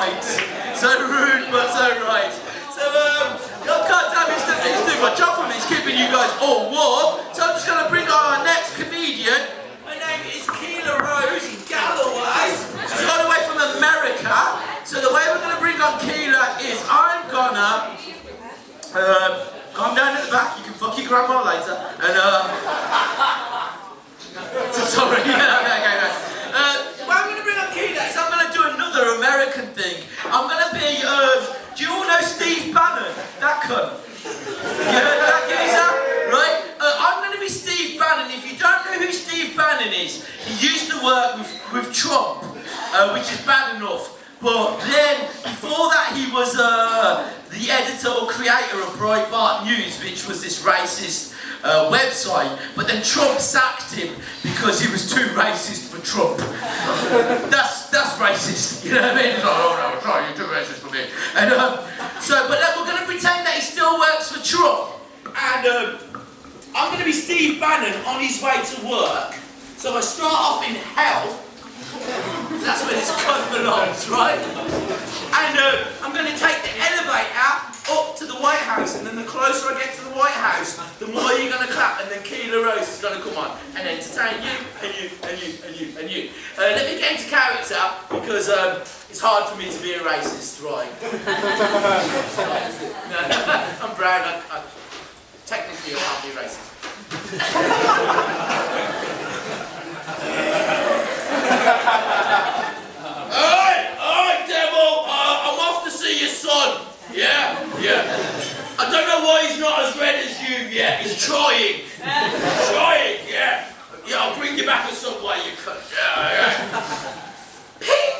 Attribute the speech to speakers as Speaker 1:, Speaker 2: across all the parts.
Speaker 1: right. So rude, but so right. So, God damn, he's doing my job for me. He's keeping you guys all warm. So I'm just going to bring on our next comedian. Her name is Keelah Rose Calloway. She's all the way from America. So the way we're going to bring on Keelah is I'm gonna calm down at the back. You can fuck your grandma later. And sorry. Okay. What I'm going to bring on Keelah is I'm going to do another American thing. I'm going to be, do you all know Steve Bannon? That cunt. You heard of that geezer? Right? I'm going to be Steve Bannon. If you don't know who Steve Bannon is, he used to work with Trump, which is bad enough. But then, before that, he was the editor or creator of Breitbart News, which was this racist website. But then Trump sacked him because he was too racist for Trump. That's racist, you know what I mean? He's like, oh no, sorry, you're too racist for me. And but then we're going to pretend that he still works for Trump. And I'm going to be Steve Bannon on his way to work. So I start off in hell. That's where this cunt belongs, right? And I'm going to take the elevator up to the White House, and then the closer I get to the White House, the more you're going to clap, and then Keelah Rose is going to come on and entertain you, and you, and you, and you, and you. Let me get into character, because it's hard for me to be a racist, right? No, I'm brown, technically I can't be racist. Alright, devil, I'm off to see your son. Yeah. I don't know why he's not as red as you yet. He's trying. Yeah. Yeah, I'll bring you back in some way, you cunt. Yeah. Ping!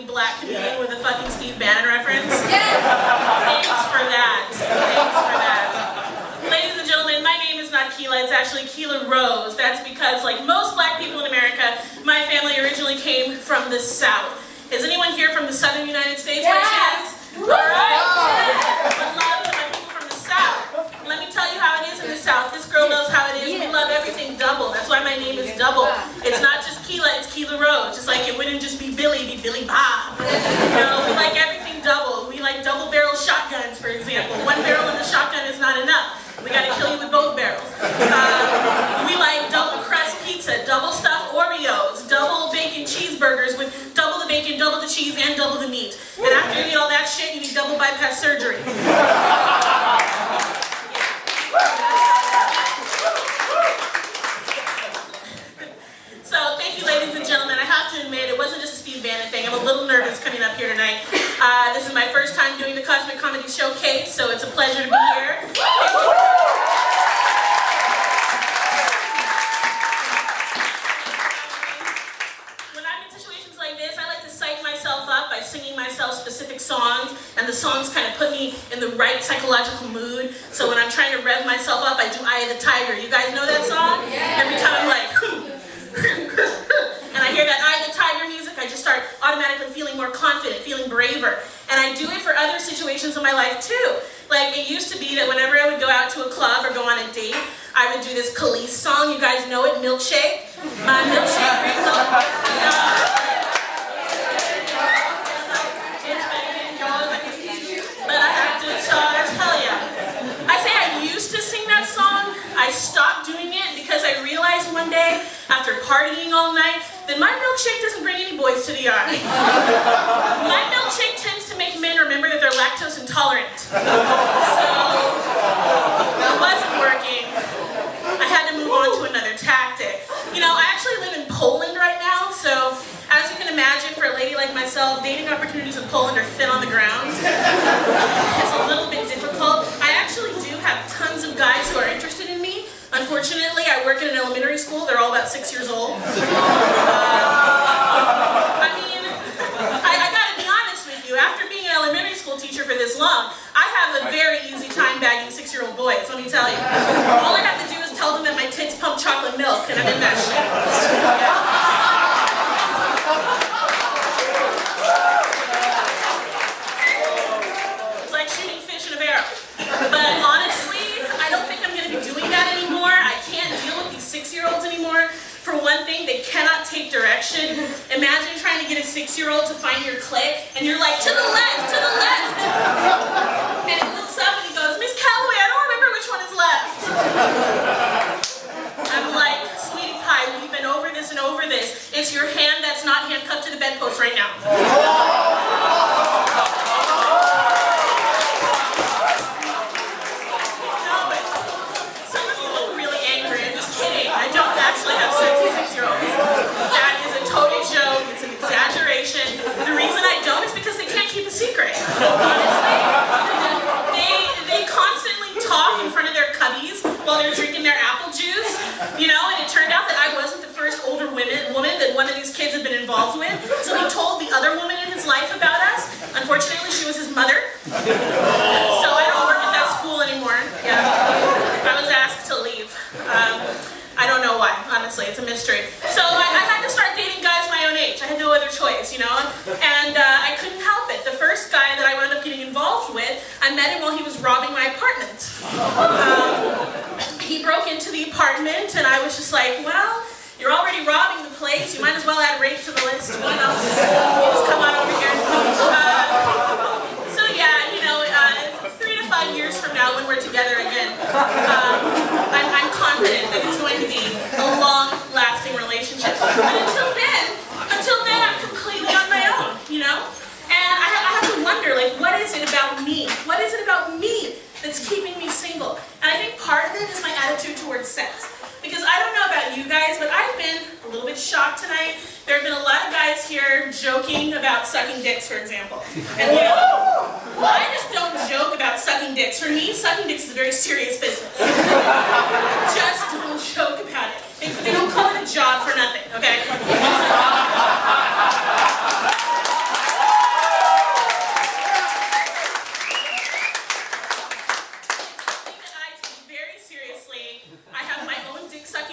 Speaker 2: Black comedian with a fucking Steve Bannon reference. Thanks for that. Ladies and gentlemen, my name is not Keelah, it's actually Keelah Rose. That's because, like most black people in America, my family originally came from the South. Is anyone here from the Southern United States by chance? Alright. One love to my people from the South. Let me tell you how it is in the South. This girl knows how it is. We love everything double. That's why my name is double. It's not just Keelah, it's Keelah Rose. Just like it wouldn't just be Billy, it'd be Billy Bob. You know, we like everything double. We like double barrel shotguns, for example. One barrel in the shotgun is not enough. We gotta kill you with both barrels. We like double crust pizza, double stuffed Oreos, double bacon cheeseburgers with double the bacon, double the cheese, and double the meat. And after you eat all that shit, you need double bypass surgery. So, thank you, ladies and gentlemen. I have to admit, it wasn't just a Steve Bannon thing. I'm a little nervous coming up here tonight. This is my first time doing the Cosmic Comedy Showcase, so it's a pleasure to be here. When I'm in situations like this, I like to psych myself up by singing myself specific songs, and the songs kind of put me in the right psychological mood. So when I'm trying to rev myself up, I do Eye of the Tiger. You guys know that song? Every time I'm like, and I hear that Eye of the Tiger music, I just start automatically feeling more confident, feeling braver. And I do it for other situations in my life too. Like, it used to be that whenever I would go out to a club or go on a date, I would do this Khalees song. You guys know it, Milkshake. My milkshake brings all the but I have to charge, hell yeah. I say I used to sing that song. I stopped doing it because I realized one day, after partying all night, that my milkshake doesn't bring any boys to the yard. My milkshake tends to make men remember that they're lactose intolerant. So, it wasn't working. I had to move on to another tactic. You know, I actually live in Poland right now, so as you can imagine, for a lady like myself, dating opportunities in Poland are thin on the ground. It's a little bit difficult. I actually do have tons of guys who are interested in me. Unfortunately, I work in an elementary school. They're all about 6 years old. I mean, I gotta be honest with you. After being an elementary school teacher for this long, I have a very easy time bagging 6-year-old boys, let me tell you. All I have to do is tell them that my tits pump chocolate I'm in that shit. Yeah. It's like shooting fish in a barrel. But honestly, I don't think I'm going to be doing that anymore. I can't deal with these 6-year-olds anymore. For one thing, they cannot take direction. Imagine trying to get a 6-year-old to find your clique, and you're like, to the left, to the left. And he looks up and he goes, Miss Calloway, I don't remember which one is left. I'm like, sweetie pie, we've been over this and over this. It's your hand that's not handcuffed to the bedpost right now. Actually have sex with 6-year-olds. That is a total joke. It's an exaggeration. The reason I don't is because they can't keep a secret. Honestly, they constantly talk in front of their cubbies while they're drinking their apple juice. You know, and it turned out that I wasn't the first older woman that one of these kids had been involved with. So he told the other woman in his life about us. Unfortunately, she was his mother. So I don't work at that school anymore. Yeah, I was asked to leave. I don't know why, honestly, it's a mystery. So I had to start dating guys my own age. I had no other choice, you know? And I couldn't help it. The first guy that I wound up getting involved with, I met him while he was robbing my apartment. He broke into the apartment, and I was just like, well, you're already robbing the place. You might as well add rape to the list. Why not? You just come on over here. So yeah, you know, 3 to 5 years from now when we're together again, I'm confident that it's going to be a long-lasting relationship. But until then, I'm completely on my own, you know? And I have to wonder, like, what is it about me? What is it about me that's keeping me single? And I think part of it is my attitude towards sex. Because I don't know about you guys, but I've been a little bit shocked tonight. There have been a lot of guys here joking about sucking dicks, for example. And you know, well, I just don't joke about sucking dicks. For me, sucking dicks is a very serious business. Just don't joke about it. They don't call it a job for nothing, okay?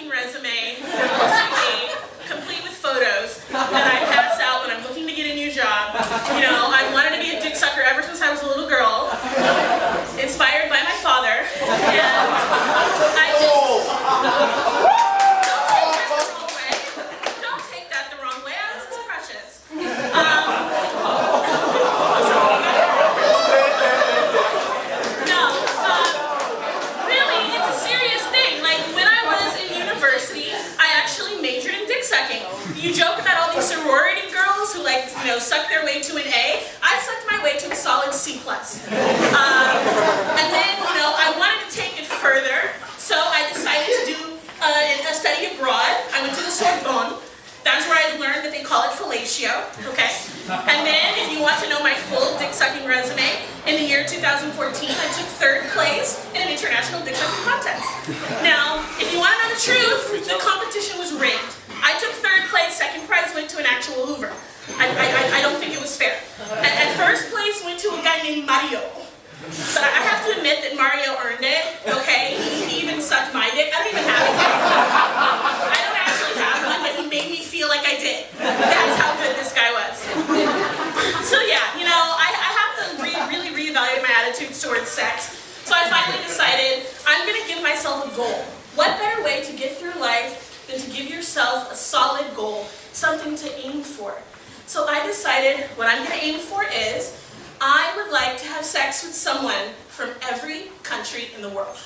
Speaker 2: Resume, complete with photos that I pass out when I'm looking to get a new job. You know, I wanted to be a dick sucker ever since I was a little girl, inspired by my father, and I just... Don't take that the wrong way. I was just precious. Really, it's a serious thing. Like, when I was in university, I actually majored in dick sucking. You joke about all these sorority girls who, like, you know, suck their way to an A. I sucked my way to a solid C+. And then, you know, I wanted to take it further, so I decided to do a study abroad. I went to the Sorbonne. That's where I learned that they call it fellatio, okay? And then, if you want to know my full dick-sucking resume, in the year 2014, I took 3rd place in an international dick-sucking contest. Now, if you want to know the truth, the competition was rigged. I took 3rd place, 2nd prize went to an actual Hoover. I don't think it was fair. And 1st place went to a guy named Mario. But I have to admit that Mario earned it, okay? He even sucked my dick. I don't even have a dick. I don't actually have one, but he made me feel like I did. That's how good this guy was. So yeah, you know, I have to really reevaluate my attitudes towards sex. So I finally decided I'm going to give myself a goal. What better way to get through life than to give yourself a solid goal, something to aim for? So I decided what I'm going to aim for is I would like to have sex with someone from every country in the world.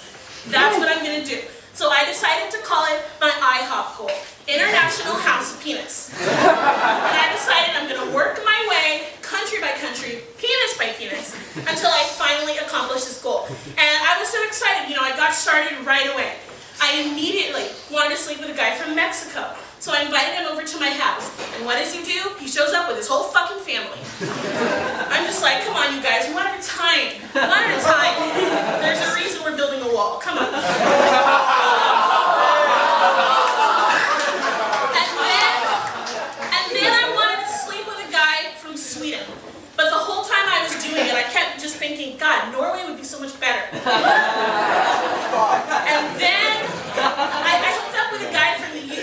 Speaker 2: That's what I'm going to do. So I decided to call it my IHOP goal, International House of Penis. And I decided I'm going to work my way, country by country, penis by penis, until I finally accomplish this goal. And I was so excited, you know, I got started right away. I immediately wanted to sleep with a guy from Mexico. So I invited him over to my house. And what does he do? He shows up with his whole fucking family. I'm just like, come on, you guys, one at a time. One at a time. There's a reason we're building a wall. Come on. And then I wanted to sleep with a guy from Sweden. But the whole time I was doing it, I kept just thinking, God, Norway would be so much better. And then I hooked up with a guy from the UK.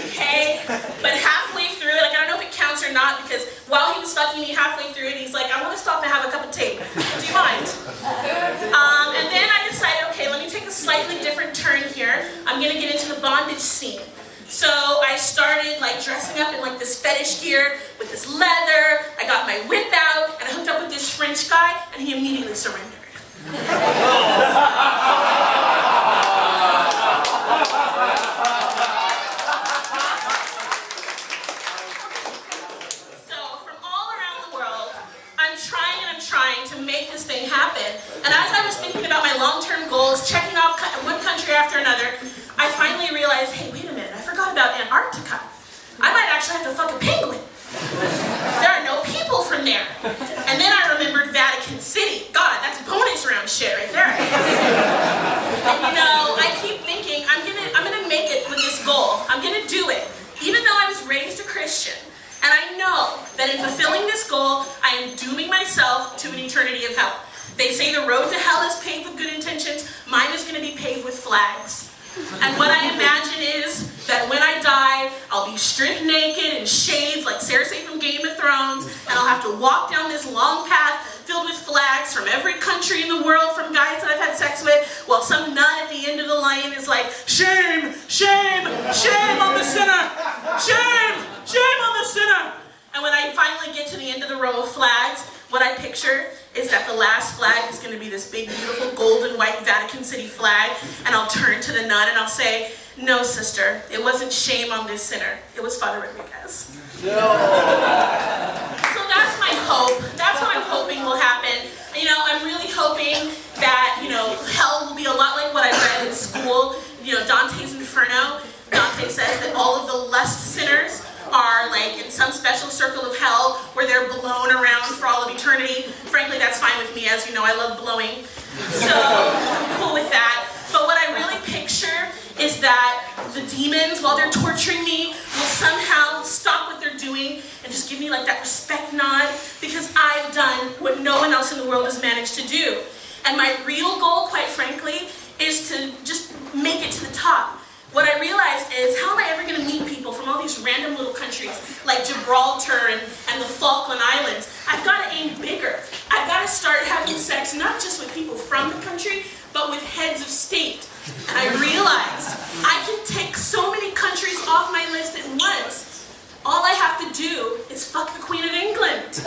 Speaker 2: I'm gonna get into the bondage scene. So I started like dressing up in like this fetish gear with this leather. I got my whip out and I hooked up with this French guy and he immediately surrendered. So from all around the world, I'm trying to make this thing happen. And as I was thinking about my long-term goals, checking off one country after another, I finally realized, hey, wait a minute, I forgot about Antarctica. I might actually have to fuck a penguin. There are no people from there. And then I remembered Vatican City. God, that's bonus round shit right there. And you know, I keep thinking, I'm gonna make it with this goal. I'm gonna do it. Even though I was raised a Christian. And I know that in fulfilling this goal, I am dooming myself to an eternity of hell. They say the road to hell is paved with good intentions. Mine is gonna be paved with flags. And what I imagine is that when I die, I'll be stripped naked and shaved like Cersei from Game of Thrones, and I'll have to walk down this long path filled with flags from every country in the world, from guys that I've had sex with, while some nun at the end of the line is like, shame, shame, shame on the sinner, shame, shame on the sinner. And when I finally get to the end of the row of flags, what I picture is that the last flag is going to be this big, beautiful, golden, white Vatican City flag, and I'll turn to the nun and I'll say, no, sister, it wasn't shame on this sinner. It was Father Rodriguez. No. So that's my hope. That's what I'm hoping will happen. You know, I'm really hoping that, you know, hell will be a lot like what I read in school. You know, Dante's Inferno. Dante says that all of the lust sinners are like in some special circle of hell where they're blown around for all of eternity. Frankly, that's fine with me, as you know, I love blowing. So I'm cool with that. But what I really picture is that the demons, while they're torturing me, will somehow stop what they're doing and just give me like that respect nod, because I've done what no one else in the world has managed to do. And my real goal, quite frankly, is to just make it to the top. What I realized is, how am I ever going to meet people from all these random little countries like Gibraltar and the Falkland Islands? I've got to aim bigger. I've got to start having sex not just with people from the country, but with heads of state. And I realized I can take so many countries off my list at once. All I have to do is fuck the Queen of England.